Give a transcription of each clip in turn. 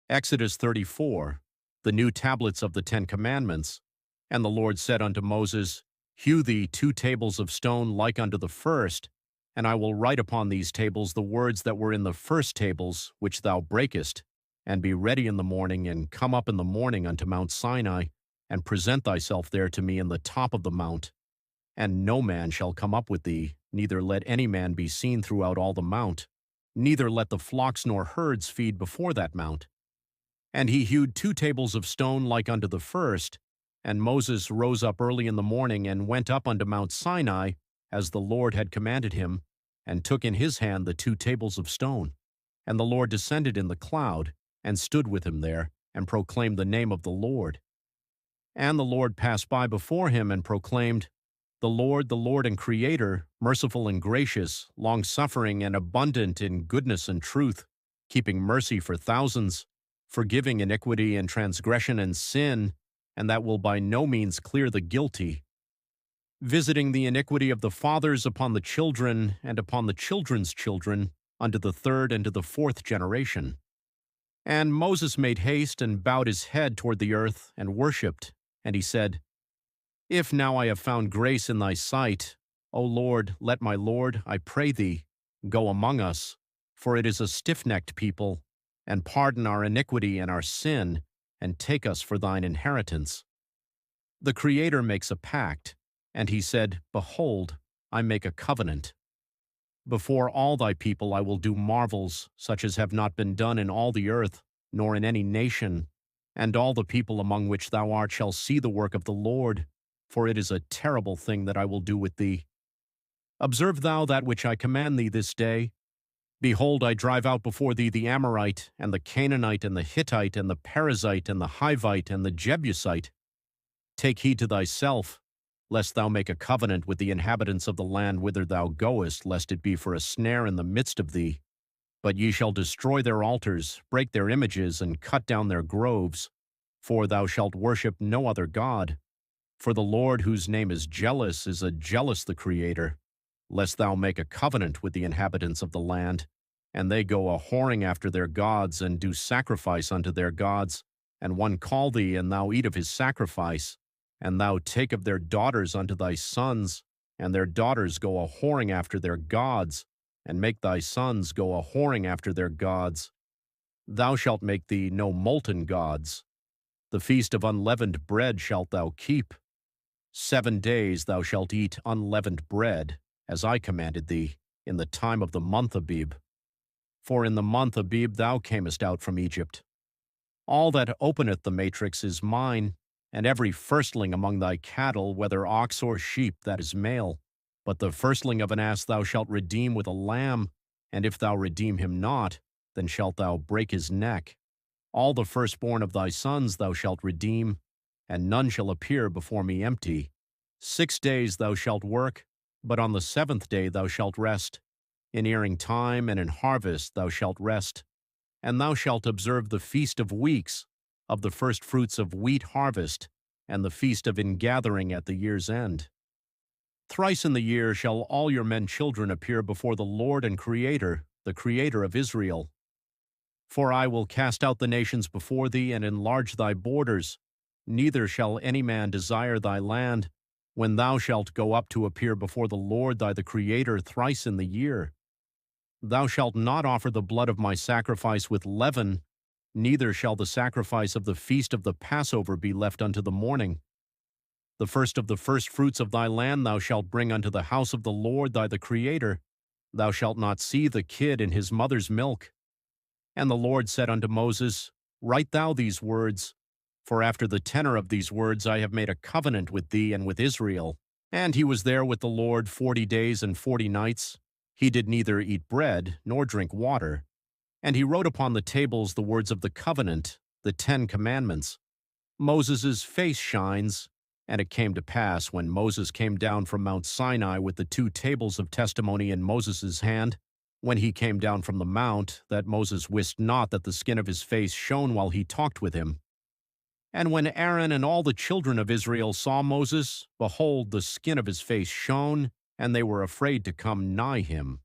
Exodus 34, the new tablets of the 10 Commandments. And the Lord said unto Moses, Hew thee 2 tables of stone like unto the first, and I will write upon these tables the words that were in the first tables, which thou breakest, and be ready in the morning, and come up in the morning unto Mount Sinai, and present thyself there to me in the top of the mount. And no man shall come up with thee, neither let any man be seen throughout all the mount, neither let the flocks nor herds feed before that mount. And he hewed 2 tables of stone like unto the first, and Moses rose up early in the morning, and went up unto Mount Sinai, as the Lord had commanded him, and took in his hand the 2 tables of stone. And the Lord descended in the cloud, and stood with him there, and proclaimed the name of the Lord. And the Lord passed by before him, and proclaimed, the Lord and Creator, merciful and gracious, long-suffering and abundant in goodness and truth, keeping mercy for thousands, forgiving iniquity and transgression and sin, and that will by no means clear the guilty, visiting the iniquity of the fathers upon the children and upon the children's children, unto the 3rd and to the 4th generation. And Moses made haste and bowed his head toward the earth and worshipped, and he said, If now I have found grace in thy sight, O Lord, let my Lord, I pray thee, go among us, for it is a stiff-necked people, and pardon our iniquity and our sin, and take us for thine inheritance. The Creator makes a pact, and he said, Behold, I make a covenant. Before all thy people I will do marvels, such as have not been done in all the earth, nor in any nation, and all the people among which thou art shall see the work of the Lord, for it is a terrible thing that I will do with thee. Observe thou that which I command thee this day. Behold, I drive out before thee the Amorite, and the Canaanite, and the Hittite, and the Perizzite, and the Hivite, and the Jebusite. Take heed to thyself, lest thou make a covenant with the inhabitants of the land whither thou goest, lest it be for a snare in the midst of thee. But ye shall destroy their altars, break their images, and cut down their groves, for thou shalt worship no other God. For the Lord, whose name is a jealous the Creator, lest thou make a covenant with the inhabitants of the land, and they go a-whoring after their gods, and do sacrifice unto their gods, and one call thee, and thou eat of his sacrifice, and thou take of their daughters unto thy sons, and their daughters go a-whoring after their gods, and make thy sons go a-whoring after their gods. Thou shalt make thee no molten gods. The feast of unleavened bread shalt thou keep. 7 days thou shalt eat unleavened bread, as I commanded thee, in the time of the month Abib. For in the month Abib thou camest out from Egypt. All that openeth the matrix is mine, and every firstling among thy cattle, whether ox or sheep, that is male. But the firstling of an ass thou shalt redeem with a lamb, and if thou redeem him not, then shalt thou break his neck. All the firstborn of thy sons thou shalt redeem, and none shall appear before me empty. 6 days thou shalt work, but on the 7th day thou shalt rest. In earing time and in harvest thou shalt rest. And thou shalt observe the feast of weeks, of the first fruits of wheat harvest, and the feast of ingathering at the year's end. Thrice in the year shall all your men children appear before the Lord and Creator, the Creator of Israel. For I will cast out the nations before thee, and enlarge thy borders, neither shall any man desire thy land, when thou shalt go up to appear before the Lord thy the Creator thrice in the year. Thou shalt not offer the blood of my sacrifice with leaven, neither shall the sacrifice of the feast of the Passover be left unto the morning. The first of the firstfruits of thy land thou shalt bring unto the house of the Lord thy the Creator. Thou shalt not see the kid in his mother's milk. And the Lord said unto Moses, Write thou these words, for after the tenor of these words I have made a covenant with thee and with Israel. And he was there with the Lord 40 days and 40 nights. He did neither eat bread nor drink water. And he wrote upon the tables the words of the covenant, the 10 Commandments. Moses' face shines. And it came to pass, when Moses came down from Mount Sinai with the 2 tables of testimony in Moses' hand, when he came down from the mount, that Moses wist not that the skin of his face shone while he talked with him. And when Aaron and all the children of Israel saw Moses, behold, the skin of his face shone, and they were afraid to come nigh him.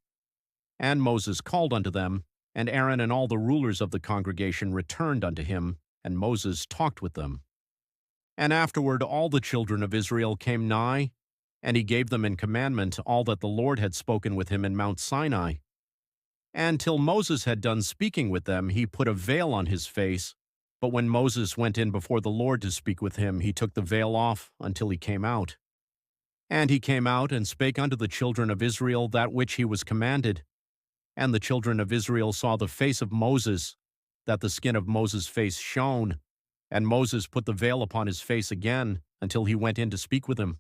And Moses called unto them, And Aaron and all the rulers of the congregation returned unto him, and Moses talked with them. And afterward all the children of Israel came nigh, and he gave them in commandment all that the Lord had spoken with him in Mount Sinai. And till Moses had done speaking with them, he put a veil on his face. But when Moses went in before the Lord to speak with him, he took the veil off until he came out. And he came out and spake unto the children of Israel that which he was commanded. And the children of Israel saw the face of Moses, that the skin of Moses' face shone. And Moses put the veil upon his face again until he went in to speak with him.